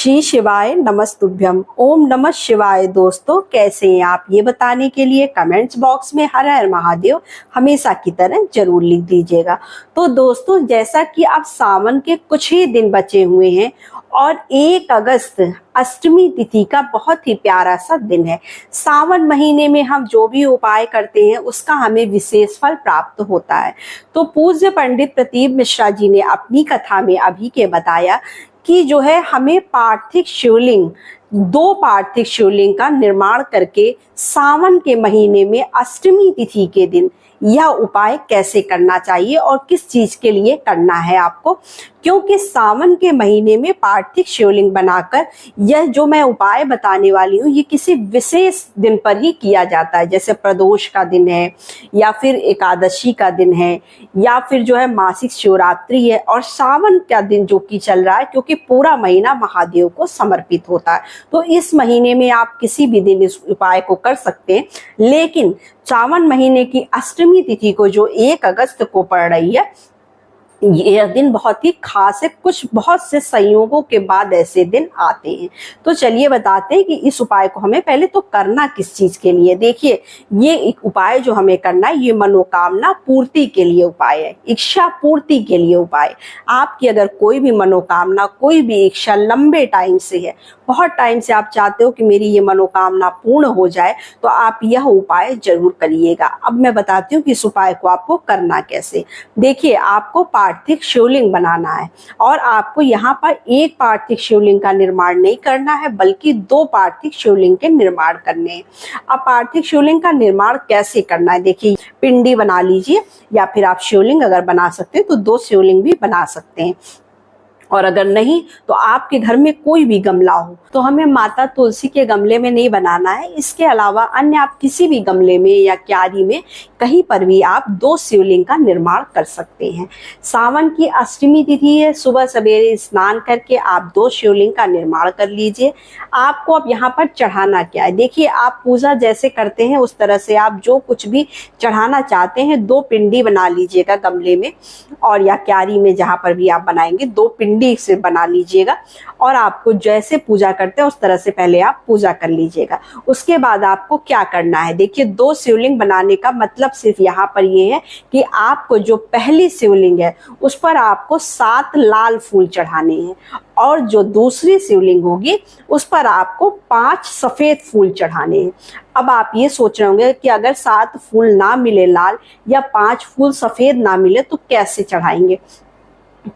श्री शिवाय नमस्तुभ्यम। ओम नमः शिवाय। दोस्तों कैसे हैं आप, ये बताने के लिए कमेंट्स बॉक्स में हर हर महादेव हमेशा की तरह जरूर लिख दीजिएगा। तो दोस्तों जैसा कि अब सावन के कुछ ही दिन बचे हुए हैं और 1 अगस्त अष्टमी तिथि का बहुत ही प्यारा सा दिन है। सावन महीने में हम जो भी उपाय करते हैं उसका हमें विशेष फल प्राप्त होता है। तो पूज्य पंडित प्रदीप मिश्रा जी ने अपनी कथा में अभी के बताया कि जो है हमें पार्थिव शिवलिंग 2 पार्थिव शिवलिंग का निर्माण करके सावन के महीने में अष्टमी तिथि के दिन यह उपाय कैसे करना चाहिए और किस चीज के लिए करना है आपको, क्योंकि सावन के महीने में पार्थिव शिवलिंग बनाकर यह जो मैं उपाय बताने वाली हूँ ये किसी विशेष दिन पर ही किया जाता है। जैसे प्रदोष का दिन है या फिर एकादशी का दिन है या फिर जो है मासिक शिवरात्रि है और सावन का दिन जो कि चल रहा है, क्योंकि पूरा महीना महादेव को समर्पित होता है। तो इस महीने में आप किसी भी दिन इस उपाय को कर सकते हैं, लेकिन सावन महीने की अष्टमी तिथि को जो 1 अगस्त को पड़ रही है यह दिन बहुत ही खास है। कुछ बहुत से संयोगों के बाद ऐसे दिन आते हैं। तो चलिए बताते हैं कि इस उपाय को हमें पहले तो करना किस चीज के लिए। देखिए ये एक उपाय जो हमें करना है ये मनोकामना पूर्ति के लिए उपाय है, इच्छा पूर्ति के लिए उपाय। आपकी अगर कोई भी मनोकामना, कोई भी इच्छा लंबे टाइम से है, बहुत टाइम से आप चाहते हो कि मेरी ये मनोकामना पूर्ण हो जाए, तो आप यह उपाय जरूर करिएगा। अब मैं बताती हूँ कि इस उपाय को आपको करना कैसे। देखिए आपको पार्थिव शिवलिंग बनाना है और आपको यहाँ पर 1 पार्थिव शिवलिंग का निर्माण नहीं करना है बल्कि 2 पार्थिव शिवलिंग के निर्माण करने हैं। अब पार्थिव शिवलिंग का निर्माण कैसे करना है, देखिए पिंडी बना लीजिए या फिर आप शिवलिंग अगर बना सकते हैं तो 2 शिवलिंग भी बना सकते हैं, और अगर नहीं तो आपके घर में कोई भी गमला हो तो हमें माता तुलसी के गमले में नहीं बनाना है। इसके अलावा अन्य आप किसी भी गमले में या क्यारी में कहीं पर भी आप 2 शिवलिंग का निर्माण कर सकते हैं। सावन की अष्टमी तिथि है, सुबह सवेरे स्नान करके आप 2 शिवलिंग का निर्माण कर लीजिए। आपको अब यहाँ पर चढ़ाना क्या है, देखिए आप पूजा जैसे करते हैं उस तरह से आप जो कुछ भी चढ़ाना चाहते हैं 2 पिंडी बना लीजिएगा गमले में और या क्यारी में, जहाँ पर भी आप बनाएंगे 2 पिंडी से बना लीजिएगा और आपको जैसे पूजा करते हैं उस तरह से पहले आप पूजा कर लीजिएगा। उसके बाद आपको क्या करना है, देखिए 2 शिवलिंग बनाने का मतलब सिर्फ यहाँ पर ये है कि आपको जो पहली शिवलिंग है उस पर आपको 7 लाल फूल चढ़ाने हैं और जो दूसरी शिवलिंग होगी उस पर आपको 5 सफेद फूल चढ़ाने हैं। अब आप ये सोच रहे होंगे कि अगर 7 फूल ना मिले लाल या 5 फूल सफेद ना मिले तो कैसे चढ़ाएंगे।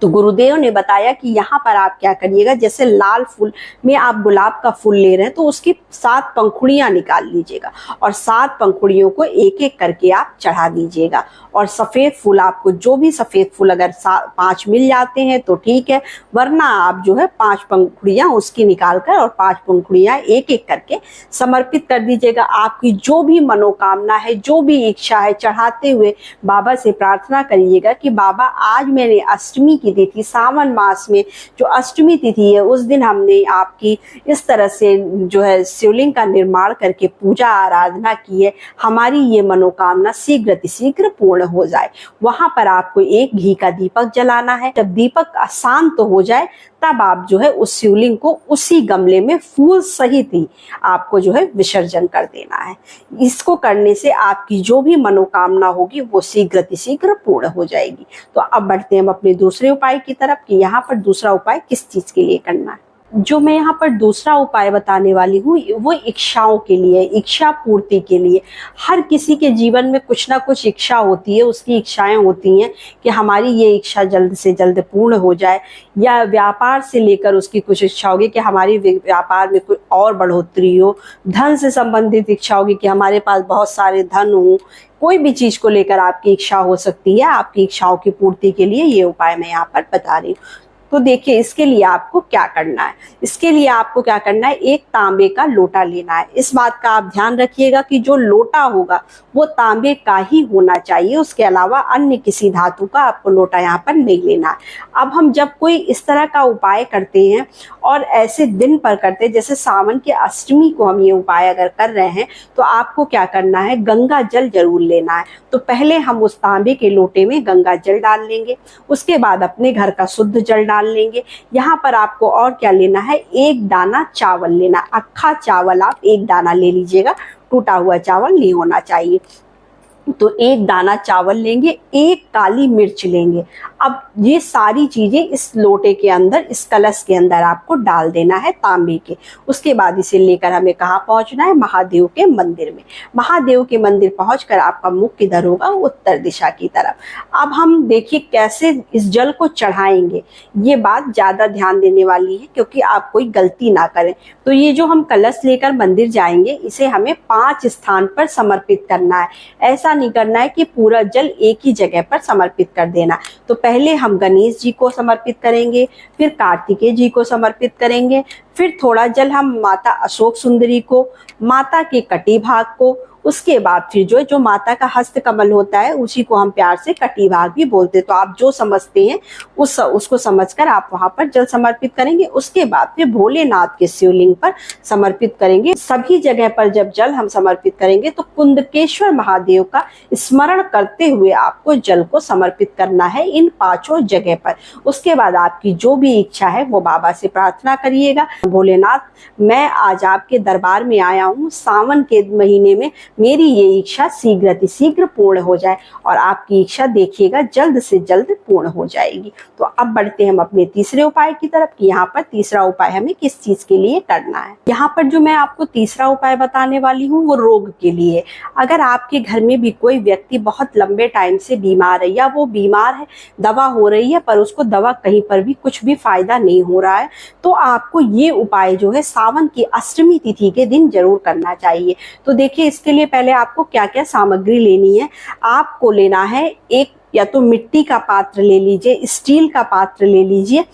तो गुरुदेव ने बताया कि यहाँ पर आप क्या करिएगा, जैसे लाल फूल में आप गुलाब का फूल ले रहे हैं तो उसकी 7 पंखुड़ियां निकाल लीजिएगा और 7 पंखुड़ियों को एक एक करके आप चढ़ा दीजिएगा। और सफेद फूल आपको जो भी सफेद फूल अगर 5 मिल जाते हैं तो ठीक है, वरना आप जो है 5 पंखुड़ियां उसकी निकाल कर और 5 पंखुड़ियां एक एक करके समर्पित कर दीजिएगा। आपकी जो भी मनोकामना है, जो भी इच्छा है, चढ़ाते हुए बाबा से प्रार्थना करिएगा कि बाबा आज मैंने अष्टमी की तिथि, सावन मास में जो अष्टमी तिथि है उस दिन हमने आपकी इस तरह से जो है शिवलिंग का निर्माण करके पूजा आराधना की है, हमारी ये मनोकामना शीघ्र पूर्ण हो जाए। वहां पर आपको एक घी का दीपक जलाना है। जब दीपक शांत हो जाए तब आप जो है उस शिवलिंग को उसी गमले में फूल सहित ही आपको जो है विसर्जन कर देना है। इसको करने से आपकी जो भी मनोकामना होगी वो शीघ्र पूर्ण हो जाएगी। तो अब बढ़ते हैं हम अपने दूसरे उपाय की तरफ कि यहाँ पर दूसरा उपाय किस चीज के लिए करना है। जो मैं यहाँ पर दूसरा उपाय बताने वाली हूँ वो इच्छाओं के लिए, इच्छा पूर्ति के लिए। हर किसी के जीवन में कुछ ना कुछ इच्छा होती है, उसकी इच्छाएं होती हैं कि हमारी ये इच्छा जल्द से जल्द पूर्ण हो जाए, या व्यापार से लेकर उसकी कुछ इच्छा होगी कि हमारी व्यापार में कुछ और बढ़ोतरी हो, धन से संबंधित इच्छा होगी कि हमारे पास बहुत सारे धन हो। कोई भी चीज को लेकर आपकी इच्छा हो सकती है। आपकी इच्छाओं की पूर्ति के लिए ये उपाय मैं यहाँ पर बता रही हूँ। तो देखिए इसके लिए आपको क्या करना है, इसके लिए आपको क्या करना है, एक तांबे का लोटा लेना है। इस बात का आप ध्यान रखिएगा कि जो लोटा होगा वो तांबे का ही होना चाहिए, उसके अलावा अन्य किसी धातु का आपको लोटा यहाँ पर नहीं लेना है। अब हम जब कोई इस तरह का उपाय करते हैं और ऐसे दिन पर करते हैं, जैसे सावन की अष्टमी को हम ये उपाय अगर कर रहे हैं तो आपको क्या करना है, गंगा जल जरूर लेना है। तो पहले हम उस तांबे के लोटे में गंगा जल डाल लेंगे, उसके बाद अपने घर का शुद्ध जल डाल लेंगे। यहाँ पर आपको और क्या लेना है, एक दाना चावल लेना, अक्खा चावल आप एक दाना ले लीजिएगा, टूटा हुआ चावल नहीं होना चाहिए। तो एक दाना चावल लेंगे, एक काली मिर्च लेंगे। अब ये सारी चीजें इस लोटे के अंदर, इस कलश के अंदर आपको डाल देना है तांबे के। उसके बाद इसे लेकर हमें कहाँ पहुंचना है, महादेव के मंदिर में। महादेव के मंदिर पहुंचकर आपका मुख किधर होगा, उत्तर दिशा की तरफ। अब हम देखिए कैसे इस जल को चढ़ाएंगे, ये बात ज्यादा ध्यान देने वाली है क्योंकि आप कोई गलती ना करें। तो ये जो हम कलश लेकर मंदिर जाएंगे, इसे हमें 5 स्थान पर समर्पित करना है। ऐसा नहीं करना है कि पूरा जल एक ही जगह पर समर्पित कर देना। तो पहले हम गणेश जी को समर्पित करेंगे, फिर कार्तिकेय जी को समर्पित करेंगे, फिर थोड़ा जल हम माता अशोक सुंदरी को, माता के कटी भाग को, उसके बाद फिर जो माता का हस्त कमल होता है उसी को हम प्यार से कटी भाग भी बोलते हैं। तो आप जो समझते हैं उसको समझकर आप वहां पर जल समर्पित करेंगे। उसके बाद फिर भोलेनाथ के शिवलिंग पर समर्पित करेंगे। सभी जगह पर जब जल हम समर्पित करेंगे तो कुंदकेश्वर महादेव का स्मरण करते हुए आपको जल को समर्पित करना है इन 5 जगह पर। उसके बाद आपकी जो भी इच्छा है वो बाबा से प्रार्थना करिएगा। भोलेनाथ, मैं आज आपके दरबार में आया हूँ, सावन के महीने में मेरी ये इच्छा शीघ्र पूर्ण हो जाए, और आपकी इच्छा देखिएगा जल्द से जल्द पूर्ण हो जाएगी। तो अब बढ़ते हैं हम अपने तीसरे उपाय की तरफ कि यहाँ पर तीसरा उपाय हमें किस चीज के लिए करना है। यहाँ पर जो मैं आपको तीसरा उपाय बताने वाली हूँ वो रोग के लिए। अगर आपके घर में भी कोई व्यक्ति बहुत लंबे टाइम से बीमार है, या वो बीमार है, दवा हो रही है पर उसको दवा कहीं पर भी कुछ भी फायदा नहीं हो रहा है, तो आपको ये उपाय जो है सावन की अष्टमी तिथि के दिन जरूर करना चाहिए। तो देखिए इसके लिए पहले आपको क्या क्या सामग्री लेनी है। आपको लेना है एक, या तो मिट्टी का पात्र ले लीजिए, स्टील का पात्र ले लीजिए।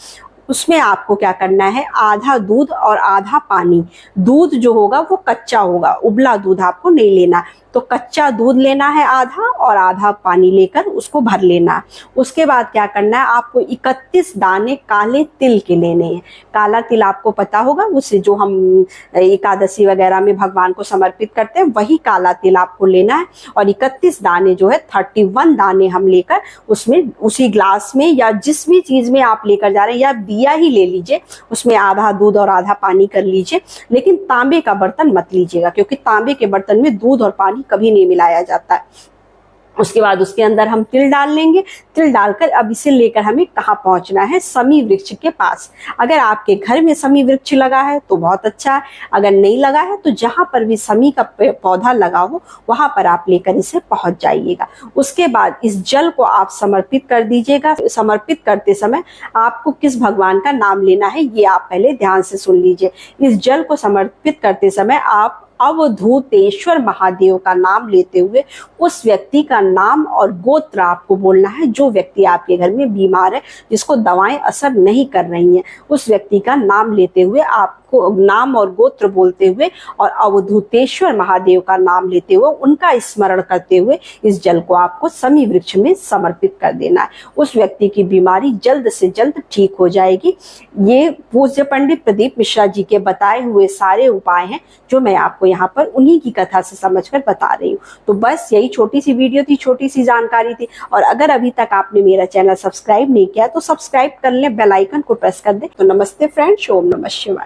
उसमें आपको क्या करना है, आधा दूध और आधा पानी। दूध जो होगा वो कच्चा होगा, उबला दूध आपको नहीं लेना। तो कच्चा दूध लेना है आधा, और आधा पानी लेकर उसको भर लेना। उसके बाद क्या करना है, आपको 31 दाने काले तिल के लेने हैं। काला तिल आपको पता होगा, उससे जो हम एकादशी वगैरह में भगवान को समर्पित करते हैं, वही काला तिल आपको लेना है। और 31 दाने जो है 31 दाने हम लेकर उसमें उसी ग्लास में या जिस भी चीज में आप लेकर जा रहे हैं, या दिया ही ले लीजिए, उसमें आधा दूध और आधा पानी कर लीजिए। लेकिन तांबे का बर्तन मत लीजिएगा, क्योंकि तांबे के बर्तन में दूध और पानी कभी नहीं मिलाया जाता है। उसके बाद उसके अंदर हम तिल डाल लेंगे। तिल डालकर अब इसे लेकर हमें कहाँ पहुंचना है, समी वृक्ष के पास। अगर आपके घर में समी वृक्ष लगा है तो बहुत अच्छा है, अगर नहीं लगा है तो जहां पर भी समी का पौधा लगा हो वहां पर आप लेकर इसे पहुंच जाइएगा। उसके बाद इस जल को आप समर्पित कर दीजिएगा। समर्पित करते समय आपको किस भगवान का नाम लेना है ये आप पहले ध्यान से सुन लीजिए। इस जल को समर्पित करते समय आप अवधूतेश्वर महादेव का नाम लेते हुए उस व्यक्ति का नाम और गोत्र आपको बोलना है। जो व्यक्ति आपके घर में बीमार है, जिसको दवाएं असर नहीं कर रही हैं, उस व्यक्ति का नाम लेते हुए आपको नाम और गोत्र बोलते हुए और अवधूतेश्वर महादेव का नाम लेते हुए उनका स्मरण करते हुए इस जल को आपको समी वृक्ष में समर्पित कर देना है। उस व्यक्ति की बीमारी जल्द से जल्द ठीक हो जाएगी। ये पूज्य पंडित प्रदीप मिश्रा जी के बताए हुए सारे उपाय हैं जो मैं आपको यहाँ पर उन्हीं की कथा से समझकर बता रही हूँ। तो बस यही छोटी सी वीडियो थी, छोटी सी जानकारी थी। और अगर अभी तक आपने मेरा चैनल सब्सक्राइब नहीं किया तो सब्सक्राइब कर लें, बेल आइकन को प्रेस कर दें। तो नमस्ते फ्रेंड्स, ओम नमः शिवाय।